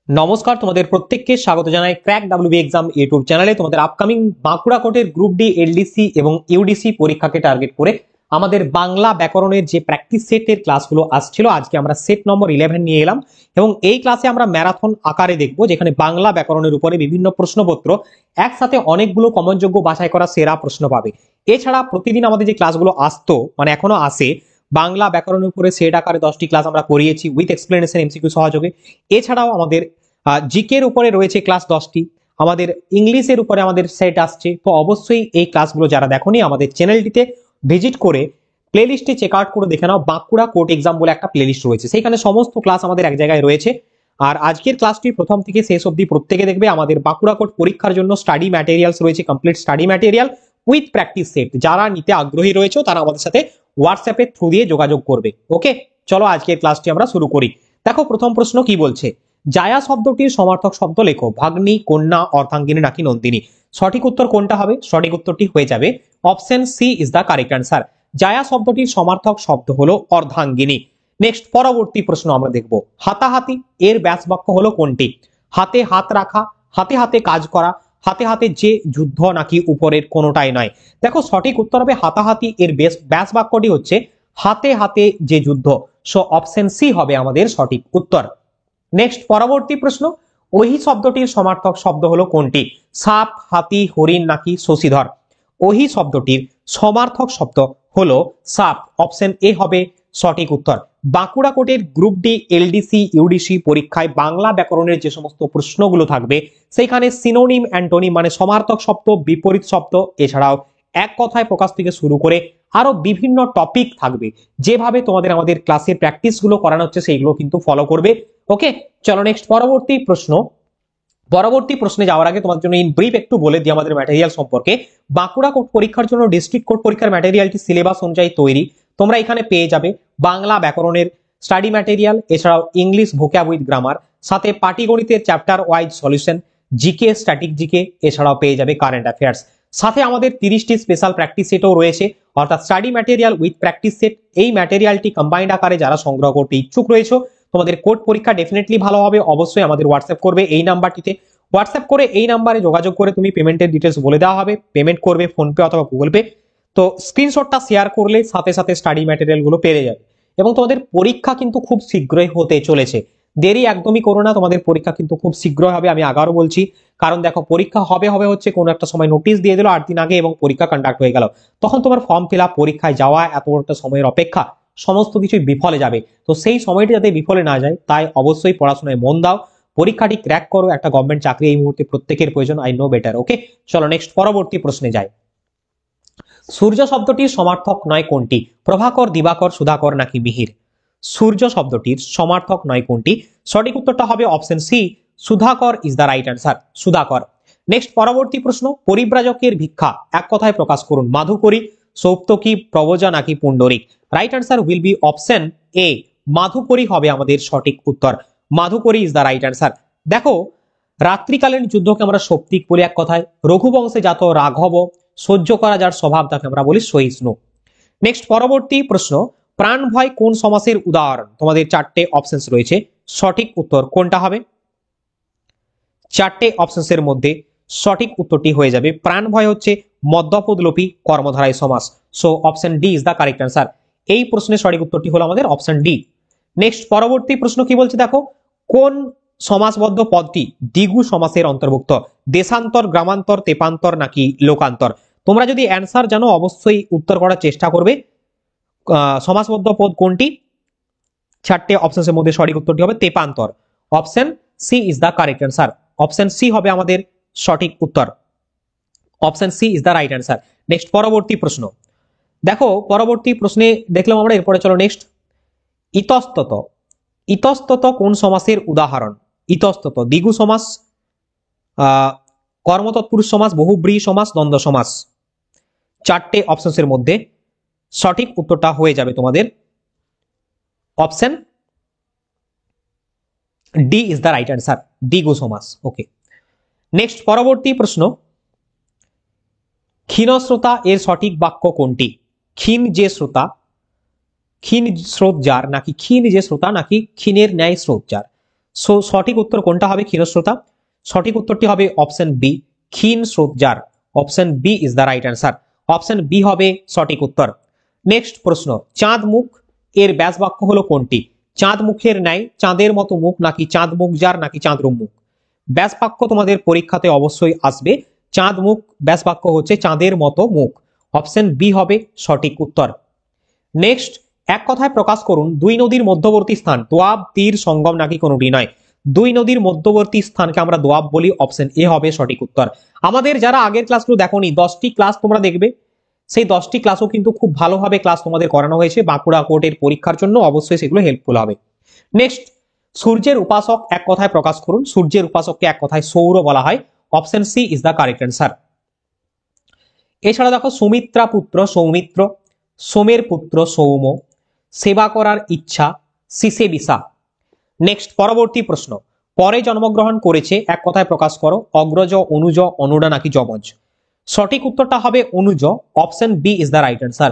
নমস্কার, তোমাদের প্রত্যেককে স্বাগত জানাই ক্র্যাক ডাব্লিউবি এক্সাম ইউটিউব চ্যানেলে। তোমাদের আপকামিং বাঁকুড়া কোটের গ্রুপ ডি, এলডিসি এবং ইউডিসি পরীক্ষাকে টার্গেট করে আমাদের বাংলা ব্যাকরণের যে প্র্যাকটিস সেটের ক্লাসগুলো আসছিল, আজকে আমরা সেট নম্বর 11 নিয়ে এলাম এবং এই ক্লাসে আমরা ম্যারাথন আকারে দেখব, যেখানে বাংলা ব্যাকরণের উপরে বিভিন্ন প্রশ্নপত্র একসাথে অনেকগুলো কমনযোগ্য বাছাই করা সেরা প্রশ্ন পাবে। এছাড়া প্রতিদিন আমাদের যে ক্লাসগুলো আসতো, মানে এখনো আসে, বাংলা ব্যাকরণের উপরে সেট আকারে 10টি ক্লাস আমরা করিয়েছি উইথ এক্সপ্লেনেশন এমসিকিউ সহযোগে। এছাড়াও আমাদের জিকের উপরে রয়েছে ক্লাস 10টি, আমাদের ইংলিশের উপরে আমাদের সেট আসছে। তো অবশ্যই এই ক্লাসগুলো যারা দেখোনি, আমাদের চ্যানেলটিতে ভিজিট করে প্লেলিস্টে চেক আউট করে দেখে নাও। বাঁকুড়া কোর্ট এক্সাম বলে একটা প্লেলিস্ট রয়েছে, সেখানে সমস্ত ক্লাস আমাদের এক জায়গায় রয়েছে। আর আজকের ক্লাসটি প্রথম থেকে শেষ অবধি প্রত্যেকে দেখবে। আমাদের বাঁকুড়া কোর্ট পরীক্ষার জন্য স্টাডি ম্যাটেরিয়ালস রয়েছে, complete study material with practice set. যারা নিতে আগ্রহী রয়েছে তারা আমাদের সাথে হোয়াটসঅ্যাপের থ্রু দিয়ে যোগাযোগ করবে। ওকে, চলো আজকের ক্লাসটি আমরা শুরু করি। দেখো প্রথম প্রশ্ন কি বলছে, জায়া শব্দটির সমার্থক শব্দ লেখো। ভাগ্নি, কন্যা, অর্ধাঙ্গিনী নাকি নন্দিনী? সঠিক উত্তর কোনটা হবে? সঠিক উত্তরটি হয়ে যাবে option C is the correct answer. জায়া শব্দটির সমার্থক শব্দ হলো অর্ধাঙ্গিনী। নেক্সট পরবর্তী প্রশ্ন আমরা দেখব, হাতাহাতি এর ব্যাস বাক্য হলো কোনটি? হাতে হাত রাখা, হাতে হাতে কাজ করা, হাতে হাতে যে যুদ্ধ নাকি উপরের কোনোটাই নয়? দেখো সঠিক উত্তর হবে হাতাহাতি এর ব্যাস বাক্যটি হচ্ছে হাতে হাতে যে যুদ্ধ। সো অপশন সি হবে আমাদের সঠিক উত্তর। নেক্সট পরবর্তী প্রশ্ন, ওহি শব্দটির সমার্থক শব্দ হলো কোনটি? সাপ, হাতি, হরিণ নাকি শশীধর? ওহি শব্দটির সমার্থক শব্দ হলো সাপ। অপশন এ হবে সঠিক উত্তর। বাঁকুড়া কোর্টের গ্রুপ ডি, এলডিসি, ইউডিসি পরীক্ষায় বাংলা ব্যাকরণের যে সমস্ত প্রশ্নগুলো থাকবে, সেইখানে সিনোনিম, অ্যান্টোনিম মানে সমার্থক শব্দ, বিপরীত শব্দ, এছাড়াও এক কথায় প্রকাশ থেকে শুরু করে আরো বিভিন্ন টপিক থাকবে। যেভাবে তোমাদের আমাদের ক্লাসের প্র্যাকটিস গুলো করানো হচ্ছে সেইগুলো কিন্তু ফলো করবে। ওকে, চলো নেক্সট পরবর্তী প্রশ্ন। পরবর্তী প্রশ্নে যাওয়ার আগে তোমাদের জন্য ইন ব্রিফ একটু বলে দিই আমাদের ম্যাটেরিয়াল সম্পর্কে। বাঁকুড়া কোর্ট পরীক্ষার জন্য ডিস্ট্রিক্ট কোর্ট পরীক্ষার ম্যাটেরিয়ালটি সিলেবাস অনুযায়ী তৈরি। তোমরা এখানে পেয়ে যাবে বাংলা ব্যাকরণের স্টাডি ম্যাটেরিয়াল, এছাড়াও ইংলিশ ভোক্যাব উইথ গ্রামার, সাথে পাটিগণিতের chapter wise solution, GK, static GK, এছাড়াও পেয়ে যাবে কারেন্ট অ্যাফেয়ার্স। সাথে আমাদের 30টি স্পেশাল প্র্যাকটিস সেটও রয়েছে, অর্থাৎ study material with practice set. এই ম্যাটেরিয়ালটি কম্বাইন্ড আকারে যারা সংগ্রহ করতে ইচ্ছুক রয়েছে, তোমাদের কোর্ট পরীক্ষা ডেফিনেটলি ভালো হবে। অবশ্যই আমাদের হোয়াটসঅ্যাপ করবে এই নাম্বারটিতে। হোয়াটসঅ্যাপ করে এই নাম্বারে যোগাযোগ করে তুমি পেমেন্টের ডিটেলস বলে দেওয়া হবে, পেমেন্ট করবে ফোনপে অথবা গুগল পে। তো স্ক্রিনশটটা শেয়ার করলে সাথে সাথে স্টাডি ম্যাটেরিয়াল গুলো পেয়ে যাবে। এবং তোমাদের পরীক্ষা কিন্তু খুব শীঘ্রই হতে চলেছে, দেরি একদমই করো না, তোমাদের পরীক্ষা কিন্তু খুব শীঘ্রই হবে। আমি আগারও বলছি, কারণ দেখো পরীক্ষা হবে হবে হচ্ছে কোনো একটা সময় নোটিশ দিয়ে দিল 8 দিন আগে এবং পরীক্ষা কন্ডাক্ট হয়ে গেল, তখন তোমার ফর্ম ফিল আপ, পরীক্ষায় যাওয়া, এত একটা সময়ের অপেক্ষা, সমস্ত কিছুই বিফলে যাবে। তো সেই সময়টি যাতে বিফলে না যায়, তাই অবশ্যই পড়াশোনায় মন দাও, পরীক্ষাটি ক্র্যাক করো। একটা গভর্নমেন্ট চাকরি এই মুহূর্তে প্রত্যেকের প্রয়োজন, আই নো বেটার। ওকে, চলো নেক্সট পরবর্তী প্রশ্নে যাই। সূর্য শব্দটির সমার্থক নয় কোনটি? প্রভাকর, দিবাকর, সুধাকর নাকি মিহির? সূর্য শব্দটির সমার্থক নয় কোনটি? সঠিক উত্তরটা হবে option C, Sudhakar is the right answer, Sudhakar. Next পরবর্তী প্রশ্ন, পরিব্রাজকের ভিক্ষা এক কথায় প্রকাশ করুন। মাধুকরী, সৌপ্তকী, প্রবজা নাকি পুণ্ডরিক? Right answer will be option A, মাধুকরী হবে আমাদের সঠিক উত্তর। মাধুকরী ইজ দ্য রাইট অ্যান্সার। দেখো রাত্রিকালীন যুদ্ধকে আমরা সৌপ্তিক বলি এক কথায়। রঘুবংশে জাত রাঘব, সহ্য করা যার স্বভাব তাকে আমরা বলি সহিষ্ণু। নেক্সট পরবর্তী প্রশ্ন, প্রাণ ভয় কোন সমাসের উদাহরণ? তোমাদের 4টে অপশনস রয়েছে, সঠিক উত্তর কোনটা হবে? 4টে অপশনসের মধ্যে সঠিক উত্তরটি হয়ে যাবে প্রাণ ভয় হচ্ছে মদ্যপদলোপী কর্মধারায় সমাস। So option D is the correct answer. এই প্রশ্নের সঠিক উত্তরটি হলো আমাদের অপশন ডি। নেক্সট পরবর্তী প্রশ্ন কি বলছে দেখো, কোন সমাসবদ্ধ পদটি দ্বিগু সমাসের অন্তর্ভুক্ত? দেশান্তর, গ্রামান্তর, তেপান্তর নাকি লোকান্তর? তোমরা যদি অ্যান্সার জানো অবশ্যই উত্তর করার চেষ্টা করবে। সমাসবদ্ধ পদ কোনটি? 4টে অপশনের মধ্যে সঠিক উত্তরটি হবে তেপান্তর। Option C is the correct answer. Option C হবে আমাদের সঠিক উত্তর। Option C is the right answer. Next পরবর্তী প্রশ্ন, দেখো পরবর্তী প্রশ্নে দেখলাম আমরা, এরপরে চলো নেক্সট। ইতস্তত, ইতস্তত কোন সমাসের উদাহরণ? ইতস্তত দ্বিগু সমাস, কর্মতৎপুরুষ সমাস, বহুব্রীহি সমাস, দ্বন্দ্ব সমাস। 4টে অপশনসের মধ্যে সঠিক উত্তরটা হয়ে যাবে তোমাদের option D is the right answer, দ্বিগু সমাস। ওকে, নেক্সট পরবর্তী প্রশ্ন, ক্ষীণশ্রোতা এর সঠিক বাক্য কোনটি? ক্ষীণ যে শ্রোতা, ক্ষীণ স্রোত যার নাকি ক্ষীণ যে শ্রোতা নাকি ক্ষীণের ন্যায় স্রোত যার? সো সঠিক উত্তর কোনটা হবে ক্ষীণস্রোতা? সঠিক উত্তরটি হবে অপশন বি, ক্ষীণ স্রোত যার। Option B is the right answer. Option B হবে সঠিক উত্তর। নেক্সট প্রশ্ন, চাঁদ মুখ এর ব্যাস বাক্য হলো কোনটি? চাঁদ মুখের ন্যায় চাঁদের মতো মুখ, নাকি চাঁদ মুখ যার, নাকি চাঁদরূপ মুখ? ব্যাস বাক্য তোমাদের পরীক্ষাতে অবশ্যই আসবে। চাঁদ মুখ ব্যাস বাক্য হচ্ছে চাঁদের মতো মুখ। অপশন বি হবে সঠিক উত্তর। নেক্সট, এক কথায় প্রকাশ করুন দুই নদীর মধ্যবর্তী স্থান দোয়াব, তীর, সঙ্গম নাকি কোনোটি নয়? দুই নদীর মধ্যবর্তী স্থানকে আমরা দোয়াব বলি। অপশন এ হবে সঠিক উত্তর। আমাদের যারা আগের ক্লাসগুলো দেখোনি, 10টি ক্লাস তোমরা দেখবে, সেই 10টি ক্লাসও কিন্তু খুব ভালোভাবে ক্লাস তোমাদের করানো হয়েছে বাঁকুড়া কোর্টের পরীক্ষার জন্য, অবশ্যই সেগুলো হেল্পফুল হবে। নেক্সট, সূর্যের উপাসক এক কথায় প্রকাশ করুন। সূর্যের উপাসককে এক কথায় সৌর বলা হয়। Option C is the correct answer. এছাড়া দেখো, সুমিত্রা পুত্র সৌমিত্র, সোমের পুত্র সৌম, সেবা করার ইচ্ছা সিসে বিসা। নেক্সট, পরবর্তী প্রশ্ন, পরে জন্মগ্রহণ করেছে এক কথায় প্রকাশ করো। অগ্রজ, অনুজ, অনুডা নাকি যমজ? সঠিক উত্তরটা হবে অনুজ। Option B is the right answer.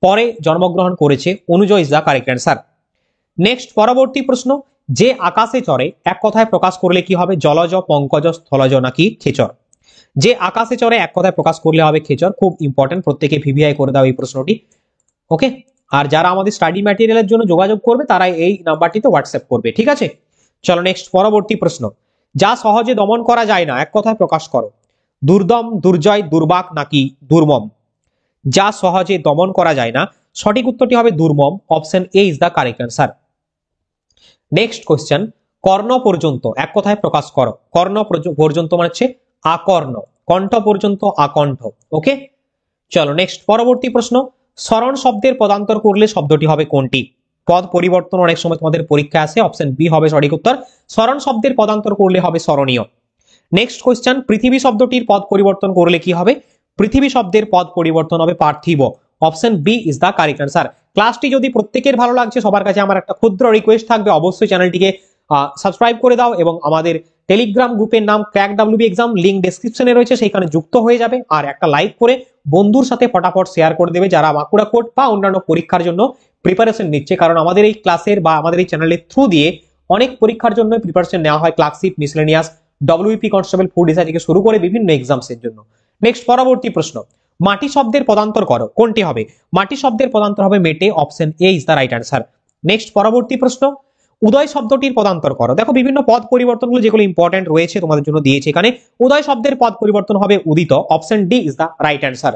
পরে জন্মগ্রহণ করেছে, অনুজ is the correct answer. Next, পরবর্তী প্রশ্ন, যে আকাশে চড়ে এক কথায় প্রকাশ করলে কি হবে? জলজ, পঙ্কজ, স্থলজ নাকি খেচর? যে আকাশে চড়ে এক কথায় প্রকাশ করলে হবে খেচর। খুব ইম্পর্টেন্ট, প্রত্যেকে ভিভিআই করে দাও এই প্রশ্নটি। ওকে, আর যারা আমাদের স্টাডি ম্যাটেরিয়ালের জন্য যোগাযোগ করবে তারা এই নাম্বারটিতে হোয়াটসঅ্যাপ করবে, ঠিক আছে? চলো নেক্সট, পরবর্তী প্রশ্ন, যা সহজে দমন করা যায় না এক কথায় প্রকাশ করো। দুর্দম, দুর্জয়, দুর্বাক নাকি দুর্মম? যা সহজে দমন করা যায় না, সঠিক উত্তরটি হবে দুর্মম। Option A is the correct answer. Next question, কর্ণ পর্যন্ত এক কথায় প্রকাশ করো। কর্ণ পর্যন্ত মানে হচ্ছে আকর্ণ, কণ্ঠ পর্যন্ত আকণ্ঠ। ওকে, চলো নেক্সট, পরবর্তী প্রশ্ন, স্মরণ শব্দের পদান্তর করলে শব্দটি হবে কোনটি? পদ পরিবর্তন অনেক সময় তোমাদের পরীক্ষায় আসে। অপশন বি হবে সঠিক উত্তর। স্মরণ শব্দের পদান্তর করলে হবে স্মরণীয়। নেক্সট কোশ্চেন, পৃথিবী শব্দটির পদ পরিবর্তন করলে কি হবে? পৃথিবী শব্দের পদ পরিবর্তন হবে পার্থিব। Option B is the correct answer. ক্লাসটি যদি প্রত্যেকের ভালো লাগছে, সবার কাছে আমার একটা ক্ষুদ্র রিকোয়েস্ট থাকবে, অবশ্যই চ্যানেলটিকে সাবস্ক্রাইব করে দাও এবং আমাদের টেলিগ্রাম গ্রুপের নাম ক্র্যাক ডাব্লিউবি এক্সাম, লিঙ্ক ডেসক্রিপশনে রয়েছে, সেইখানে যুক্ত হয়ে যাবে। আর একটা লাইক করে বন্ধুর সাথে ফটাফট শেয়ার করে দেবে যারা বাঁকুড়া কোর্ট বা অন্যান্য পরীক্ষার জন্য প্রিপারেশন নিচ্ছে। কারণ আমাদের এই ক্লাসের বা আমাদের এই চ্যানেলের থ্রু দিয়ে অনেক পরীক্ষার জন্য প্রিপারেশন নেওয়া হয়, clerkship, miscellaneous, WP constable, food SI থেকে শুরু করে বিভিন্ন এক্সামসের জন্য। নেক্সট, পরবর্তী প্রশ্ন, মাটি শব্দের পদান্তর করো, কোনটি হবে? মাটি শব্দের পদান্তর হবে মেটে। Option A is the right answer. Next, পরবর্তী প্রশ্ন, উদয় শব্দটির পদান্তর করো। দেখো, বিভিন্ন পদ পরিবর্তনগুলো যেগুলো ইম্পর্টেন্ট রয়েছে তোমাদের জন্য দিয়েছে এখানে। উদয় শব্দের পদ পরিবর্তন হবে উদিত। Option D is the right answer.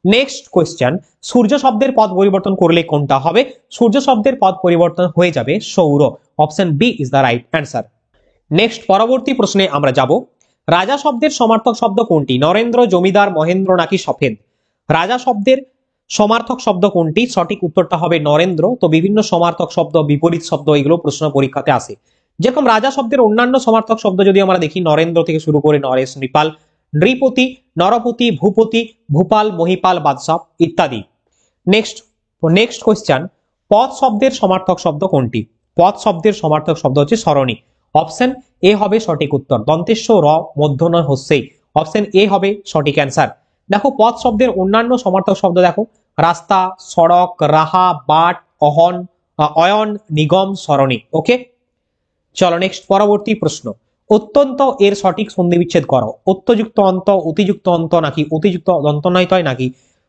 Next question, সূর্য শব্দের পদ পরিবর্তন করলে কোনটা হবে? সূর্য শব্দের পদ পরিবর্তন হয়ে যাবে সৌর। Option B is the right answer. Next, পরবর্তী প্রশ্নে আমরা যাব। রাজা শব্দের সমার্থক শব্দ কোনটি? নরেন্দ্র, জমিদার, মহেন্দ্র নাকি সফেদ? রাজা শব্দের সমার্থক শব্দ কোনটি? সঠিক উত্তরটা হবে নরেন্দ্র। তো বিভিন্ন সমার্থক শব্দ, বিপরীত শব্দ, এগুলো প্রশ্ন পরীক্ষাতে আসে। যেরকম রাজা শব্দের অন্যান্য সমার্থক শব্দ যদি আমরা দেখি, নরেন্দ্র থেকে শুরু করে নরেশ, নৃপাল, নৃপতি, নরপতি, ভূপতি, ভূপাল, মহিপাল, বাদশাহ ইত্যাদি। নেক্সট কোয়েশ্চেন, পদ শব্দের সমার্থক শব্দ কোনটি? পদ শব্দের সমার্থক শব্দ হচ্ছে সরণি। অপশন এ হবে সঠিক উত্তর। দন্তেশ্ব র মূর্ধন্য হস্যই। অপশন এ হবে সঠিক অ্যান্সার। দেখো, পদ শব্দের অন্যান্য সমার্থক শব্দ দেখো, রাস্তা, সড়ক, রাহা, বাট, অয়ন, নিগম, সরণি। ওকে, চলো নেক্সট, পরবর্তী প্রশ্ন, অত্যন্ত এর সঠিক সন্ধি বিচ্ছেদ করো। অত্যযুক্ত অন্ত, অতিযুক্ত অন্ত নাকি অতিযুক্ত দন্ত নয়তয় নাকি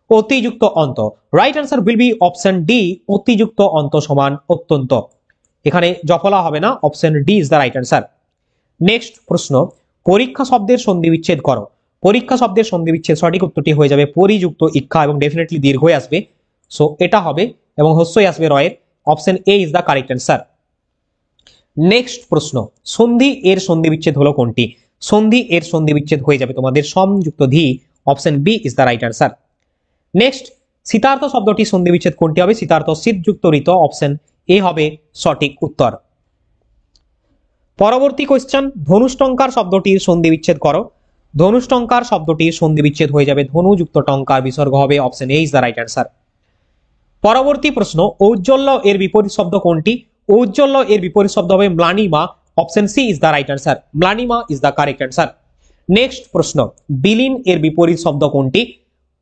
অতিযুক্ত অন্ত? Right answer will be option D, অতিযুক্ত অন্ত সমান অত্যন্ত। এখানে জফলা হবে না। Option D is the right answer. Next প্রশ্ন, পরীক্ষা শব্দের সন্ধি বিচ্ছেদ করো। পরীক্ষা শব্দের সন্ধি বিচ্ছেদ, সঠিক উত্তরটি হয়ে যাবে পরিযুক্ত ইক্ষা এবং ডেফিনেটলি দীর্ঘই আসবে। সো এটা হবে এবং হস্যই আসবে রয়ের। Option A is the correct answer. Next প্রশ্ন, সন্ধি এর সন্ধি বিচ্ছেদ হলো কোনটি? সন্ধি এর সন্ধি বিচ্ছেদ হয়ে যাবে তোমাদের সমযুক্ত ধি। Option B is the right answer. Next, শীতার্থ শব্দটি সন্ধি বিচ্ছেদ কোনটি হবে? শীতার্থ শীতযুক্ত ঋত। অপশন এ হবে সঠিক উত্তর। পরবর্তী কোয়েশ্চেন, ধনুষ্টঙ্কার শব্দটির সন্ধি বিচ্ছেদ করো। ধনুষ্টঙ্কার শব্দটির সন্ধি বিচ্ছেদ হয়ে যাবে ধনুযুক্ত টঙ্কার, বিসর্গ হবে। Option A is the right answer. পরবর্তী প্রশ্ন, ঔজ্জ্বল্য এর বিপরীত শব্দ কোনটি? ঔজ্জ্বল্য এর বিপরীত শব্দ হবে ম্লানিমা। Option C is the right answer. ম্লানিমা is the correct answer. Next প্রশ্ন, বিলীন এর বিপরীত শব্দ কোনটি?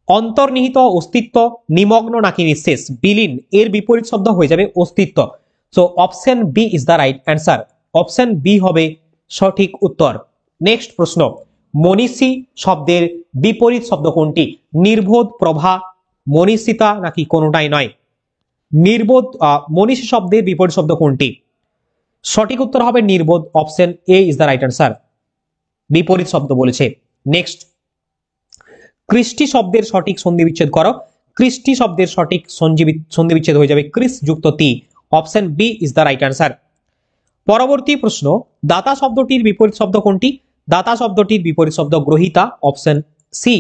অন্তর্নিহিত, অস্তিত্ব, নিমগ্ন নাকি নিঃশেষ? বিলীন এর বিপরীত শব্দ হয়ে যাবে অস্তিত্ব। So option B is the right answer. Option B হবে সঠিক উত্তর। নেক্সট প্রশ্ন, মনীষী শব্দের বিপরীত শব্দ কোনটি? নির্বোধ, প্রভা, মনীষিতা নাকি কোনোটাই নয়? নির্বোধ, মনীষী শব্দের বিপরীত শব্দ কোনটি? সঠিক উত্তর হবে নির্বোধ। Option A is the right answer. বিপরীত শব্দ বলেছে। নেক্সট, কৃষ্টি শব্দের সঠিক সন্ধি বিচ্ছেদ করো। কৃষ্টি শব্দের সঠিক সন্ধি বিচ্ছেদ হয়ে যাবে ক্রিস যুক্ত তি। Option B is the right answer. পরবর্তী প্রশ্ন, দাতা শব্দটির বিপরীত শব্দ কোনটি? দাতা শব্দটির বিপরীত শব্দ গ্রহীতা। Option C.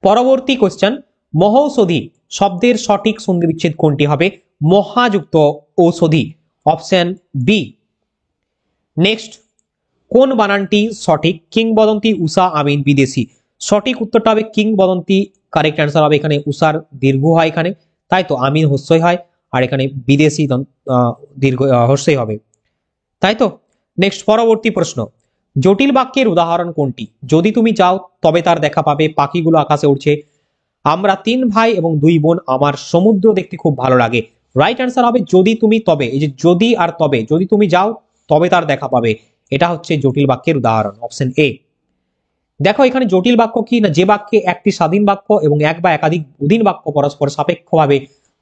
পরবর্তী কোশ্চেন, মহৌষধি শব্দের সঠিক সন্ধি বিচ্ছেদ কোনটি হবে? মহাযুক্ত ঔষধি। Option B. নেক্সট, কোন বানানটি সঠিক? কিংবদন্তি, উষা, আমিন, বিদেশি। সঠিক উত্তরটা হবে কিংবদন্তি। কারেক্ট অ্যান্সার হবে এখানে উষার দীর্ঘ হয় এখানে, তাই তো আমিন হস্যই হয়, আর এখানে বিদেশি দীর্ঘ হস্যই হবে, তাই তো। নেক্সট, পরবর্তী প্রশ্ন, জটিল বাক্যের উদাহরণ কোনটি? যদি তুমি যাও তবে তার দেখা পাবে, পাখিগুলো আকাশে উড়ছে, আমরা 3 ভাই এবং 2 বোন, আমার সমুদ্র দেখতে খুব ভালো লাগে। রাইট অ্যান্সার হবে যদি তুমি তবে। এই যে যদি আর তবে, যদি তুমি যাও তবে তার দেখা পাবে, এটা হচ্ছে জটিল বাক্যের উদাহরণ। Option A. দেখো এখানে জটিল বাক্য কি না, যে বাক্যে একটি স্বাধীন বাক্য এবং এক বা একাধিক অধীন বাক্য পরস্পর সাপেক্ষভাবে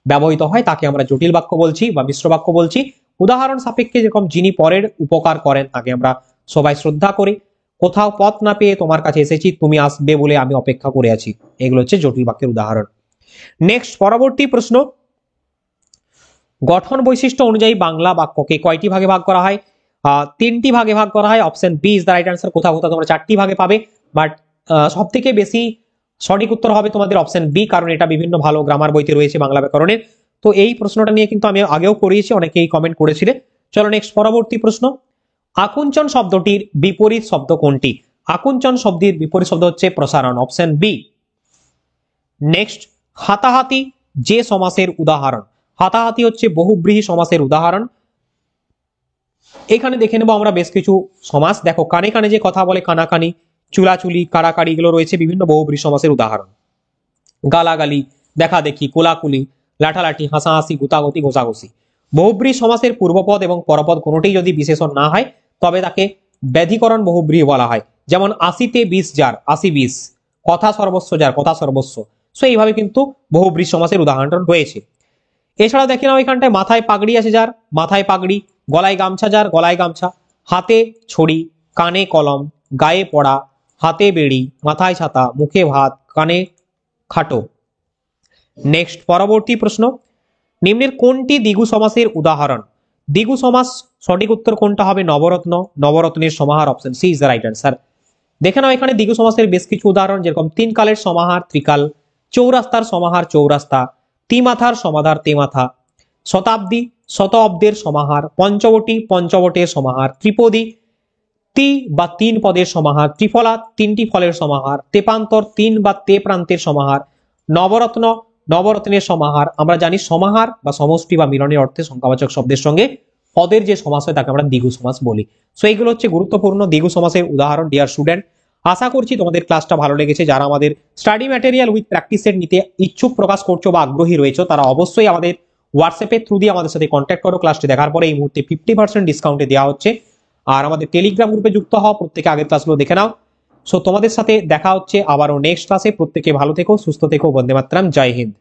ব্যবহৃত হয় তাকে আমরা জটিল বাক্য বলছি বা মিশ্র বাক্য বলছি। উদাহরণ সাপেক্ষে যেরকম যিনি পরের উপকার করেন তাকে আমরা সবাই শ্রদ্ধা করি, কোথাও পথ না পেয়ে তোমার কাছে এসেছি, তুমি আসবে বলে আমি অপেক্ষা করে আছি, এগুলো হচ্ছে জটিল বাক্যের উদাহরণ। নেক্সট, পরবর্তী প্রশ্ন, গঠন বৈশিষ্ট্য অনুযায়ী বাংলা বাক্যকে কয়টি ভাগে ভাগ করা হয়? 3টি ভাগে ভাগ করা হয়। Option B is the right answer. কোথাও কোথাও তোমরা 4টি ভাগে পাবে, বাট সব থেকে বেশি সঠিক উত্তর হবে তোমাদের অপশন বি, কারণ এটা বিভিন্ন ভালো গ্রামার বইতে রয়েছে বাংলা ব্যাকরণের। তো এই প্রশ্নটা নিয়ে কিন্তু আমি আগেও করিয়েছি, অনেকেই কমেন্ট করেছিলে। চলো নেক্সট, পরবর্তী প্রশ্ন, আকুঞ্চন শব্দটির বিপরীত শব্দ কোনটি? আকুঞ্চন শব্দের বিপরীত শব্দ হচ্ছে প্রসারণ। Option B. নেক্সট, হাতাহাতি যে সমাসের উদাহরণ? হাতাহাতি হচ্ছে বহুব্রীহি সমাসের উদাহরণ। এখানে দেখে নেব আমরা বেশ কিছু সমাস। দেখো, কানে কানে যে কথা বলে, কানাকানি, চুলাচুলি, কাড়াকাড়ি, এগুলো রয়েছে বিভিন্ন বহুব্রীহি সমাসের উদাহরণ। গালাগালি, দেখা দেখি, কোলাকুলি, লাঠালাঠি, হাসাহাসি, গুতাগুতি, ঘোষাঘষি। বহুব্রীহি সমাসের পূর্বপদ এবং পরপদ কোনোটি যদি বিশেষণ না হয় তবে তাকে ব্যাধিকরণ বহুব্রীহি বলা হয়। যেমন 80তে 20 যার, 80 20, কথা সর্বস্ব যার, কথা সর্বস্ব। সো এইভাবে কিন্তু বহুব্রীহি সমাসের উদাহরণ রয়েছে। এছাড়াও দেখে নাও এখানটায় মাথায় পাগড়ি আছে যার, মাথায় পাগড়ি, গলায় গামছা যার, গলায় গামছা, হাতে ছড়ি, কানে কলম, গায়ে পড়া, হাতে বেড়ি, মাথায় ছাতা, মুখে ভাত, কানে খাটো। নেক্সট, পরবর্তী প্রশ্ন, নিম্নের কোনটি দ্বিগু সমাসের উদাহরণ? দ্বিগু সমাস সঠিক উত্তর কোনটা হবে? নবরত্ন, নবরত্নের সমাহার। Option C is the right answer. দেখে নাও এখানে দ্বিগু সমাসের বেশ কিছু উদাহরণ, যেরকম 3 কালের সমাহার ত্রিকাল, চৌরাস্তার সমাহার চৌরাস্তা, তিমাথার সমাহার তেমাথা, শতাব্দী শত অব্দের সমাহার, পঞ্চবটি পঞ্চবটের সমাহার, ত্রিপদী তি বা 3 পদের সমাহার, ত্রিফলা 3টি ফলের সমাহার, তেপান্তর 3 বা তে প্রান্তের সমাহার, নবরত্ন নবরত্নের সমাহার। আমরা জানি সমাহার বা সমষ্টি বা মিলনের অর্থে সংখ্যাবাচক শব্দের সঙ্গে পদের যে সমাস হয় তাকে আমরা দ্বিগু সমাস বলি। সো এইগুলো হচ্ছে গুরুত্বপূর্ণ দ্বিগু সমাসের উদাহরণ। ডিয়ার স্টুডেন্ট, আশা করছি তোমাদের ক্লাসটা ভালো লেগেছে। যারা আমাদের study material with practice set নিতে ইচ্ছুক প্রকাশ করছো বা আগ্রহী রয়েছে তারা অবশ্যই আমাদের হোয়াটসঅ্যাপের থ্রু দিয়ে আমাদের সাথে কন্ট্যাক্ট করো। ক্লাসটি দেখার পরে এই মুহূর্তে 50% ডিসকাউন্টে দেওয়া হচ্ছে। আর আমাদের টেলিগ্রাম গ্রুপে যুক্ত হও, প্রত্যেকে আগের ক্লাসগুলো দেখে নাও। সো তোমাদের সাথে দেখা হচ্ছে আবারও নেক্সট ক্লাসে। প্রত্যেকে ভালো থেকো, সুস্থ থেকো, বন্দে মাতরম, জয় হিন্দ।